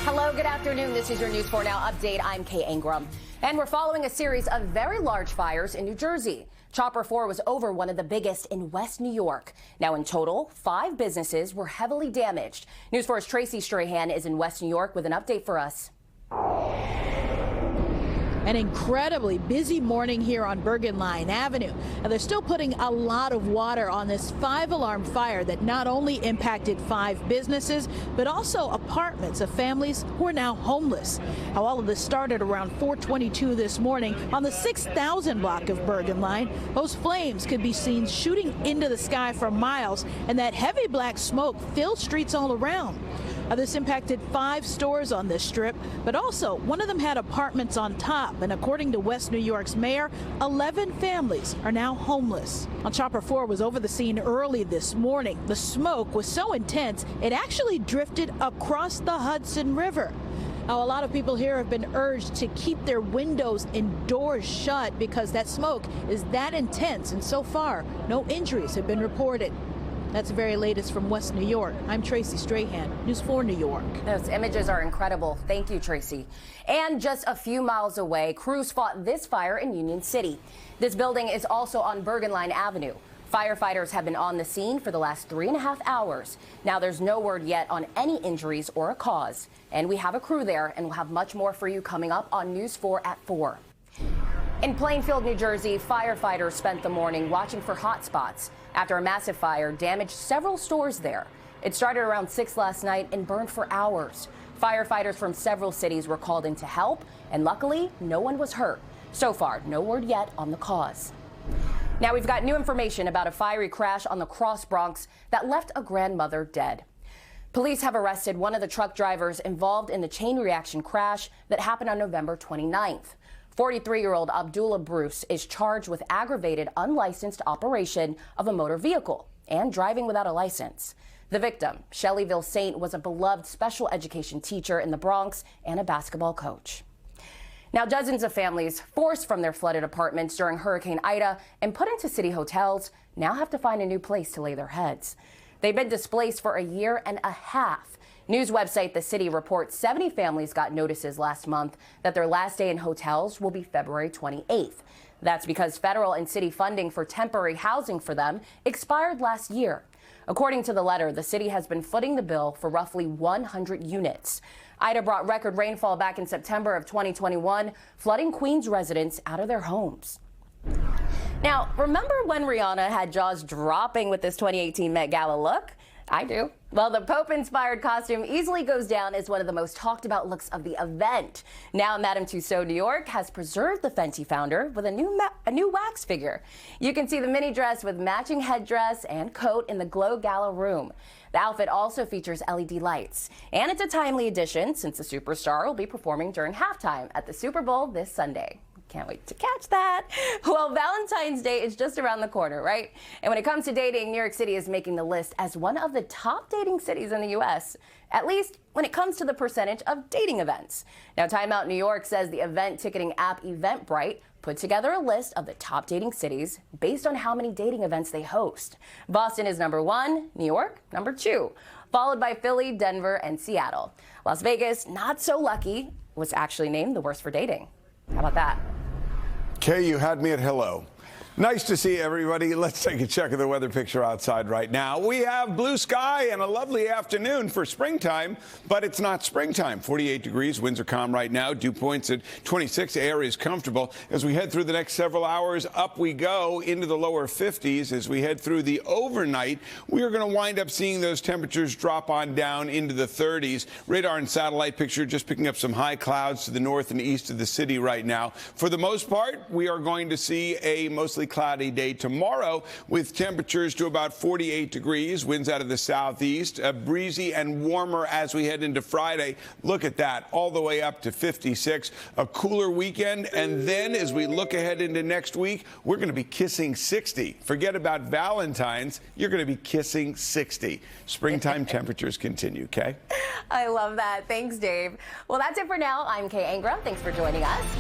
Hello, good afternoon. This is your News 4 Now update. I'm Kay Ingram. And we're following a series of very large fires in New Jersey. Chopper 4 was over one of the biggest in West New York. Now, in total, 5 businesses were heavily damaged. News 4's Tracy Strahan is in West New York with an update for us. An incredibly busy morning here on Bergen Line Avenue. And they're still putting a lot of water on this 5-alarm fire that not only impacted 5 businesses, but also apartments of families who are now homeless. How all of this started around 4:22 this morning on the 6,000 block of Bergen Line. Those flames could be seen shooting into the sky for miles, and that heavy black smoke filled streets all around. This impacted 5 stores on this strip, but also one of them had apartments on top. And according to West New York's mayor, 11 families are now homeless. Chopper 4 was over the scene early this morning. The smoke was so intense, it actually drifted across the Hudson River. Now, a lot of people here have been urged to keep their windows and doors shut because that smoke is that intense. And so far, no injuries have been reported. That's the very latest from West New York. I'm Tracy Strahan, News 4 New York. Those images are incredible. Thank you, Tracy. And just a few miles away, crews fought this fire in Union City. This building is also on Bergen Line Avenue. Firefighters have been on the scene for the last 3.5 hours. Now, there's no word yet on any injuries or a cause. And we have a crew there, and we'll have much more for you coming up on News 4 at 4. In Plainfield, New Jersey, firefighters spent the morning watching for hot spots after a massive fire damaged several stores there. It started around 6 last night and burned for hours. Firefighters from several cities were called in to help, and luckily, no one was hurt. So far, no word yet on the cause. Now, we've got new information about a fiery crash on the Cross Bronx that left a grandmother dead. Police have arrested one of the truck drivers involved in the chain reaction crash that happened on November 29th. 43-year-old Abdullah Bruce is charged with aggravated unlicensed operation of a motor vehicle and driving without a license. The victim, Shellyville Saint, was a beloved special education teacher in the Bronx and a basketball coach. Now, dozens of families forced from their flooded apartments during Hurricane Ida and put into city hotels now have to find a new place to lay their heads. They've been displaced for a year and a half. News website The City reports 70 families got notices last month that their last day in hotels will be February 28th. That's because federal and city funding for temporary housing for them expired last year. According to the letter, the city has been footing the bill for roughly 100 units. Ida brought record rainfall back in September of 2021, flooding Queens residents out of their homes. Now, remember when Rihanna had jaws dropping with this 2018 Met Gala look? I do. Well, the Pope-inspired costume easily goes down as one of the most talked about looks of the event. Now, Madame Tussauds New York has preserved the Fenty founder with a new wax figure. You can see the mini dress with matching headdress and coat in the Glow Gala room. The outfit also features LED lights. And it's a timely addition since the superstar will be performing during halftime at the Super Bowl this Sunday. Can't wait to catch that. Well, Valentine's Day is just around the corner, right? And when it comes to dating, New York City is making the list as one of the top dating cities in the U.S., at least when it comes to the percentage of dating events. Now, Time Out New York says the event ticketing app Eventbrite put together a list of the top dating cities based on how many dating events they host. Boston is number 1, New York number 2, followed by Philly, Denver, and Seattle. Las Vegas, not so lucky, was actually named the worst for dating. How about that? Kay, you had me at hello. Nice to see everybody. Let's take a check of the weather picture outside right now. We have blue sky and a lovely afternoon for springtime, but it's not springtime. 48 degrees, winds are calm right now. Dew points at 26. Air is comfortable. As we head through the next several hours, up we go into the lower 50s. As we head through the overnight, we are going to wind up seeing those temperatures drop on down into the 30s. Radar and satellite picture just picking up some high clouds to the north and east of the city right now. For the most part, we are going to see a mostly cloudy day tomorrow with temperatures to about 48 degrees, winds out of the southeast, breezy and warmer as we head into Friday. Look at that, all the way up to 56. A cooler weekend, and then as we look ahead into next week, we're going to be kissing 60. Forget about Valentine's, you're going to be kissing 60. Springtime temperatures continue, Kay? I love that. Thanks, Dave. Well, that's it for now. I'm Kay Ingram. Thanks for joining us.